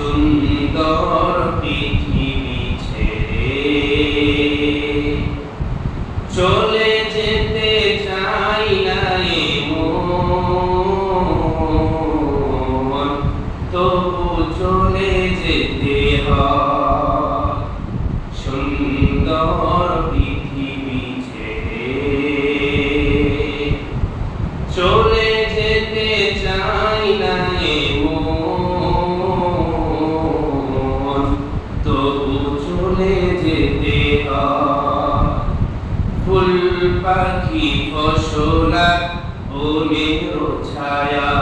সুন্দর পৃথিবী ছেড়ে চলে যেতে চাই না এ মন, তবু চলে যেতে হয় সুন্দর পৃথিবী ছেড়ে চলে যেতে চাই না এ মন, তবু চলে যেতে হয় ফুল পাখি ফসলা বনের ছায়া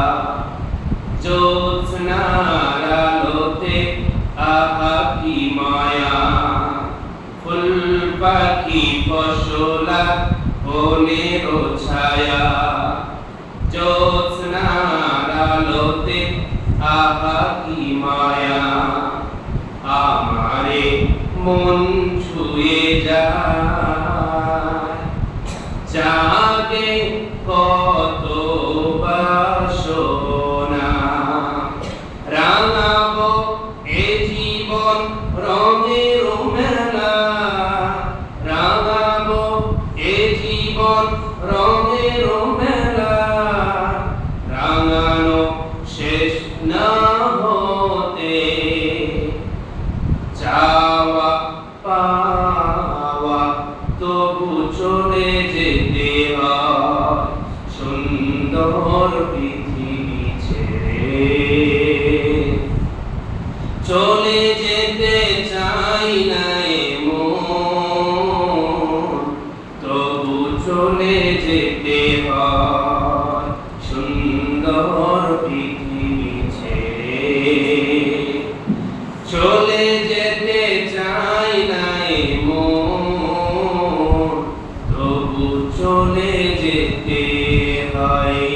জ্যোৎস্নার আলোতে আহা কি মায়া ফুল পাখি ফসলা বনের ছায়া জ্যোৎস্নার আলোতে আহা কি মায়া আমারে মন ছুঁয়ে যায় জাগে কত বাসনা রাঙাবো এ জীবন রঙের মেলা রাঙাবো এ জীবন রঙের মেলা রাঙানো শেষ না হতে চাওয়া পাওয়া তবু চলে যেতে হয় সুন্দর পৃথিবী ছেড়ে চলে যেতে চাই না এ মন, তবু চলে যেতে হয় সুন্দর পৃথিবী ছেড়ে চলে যেতে চাই না এ মন, তবু চলে যেতে হয়।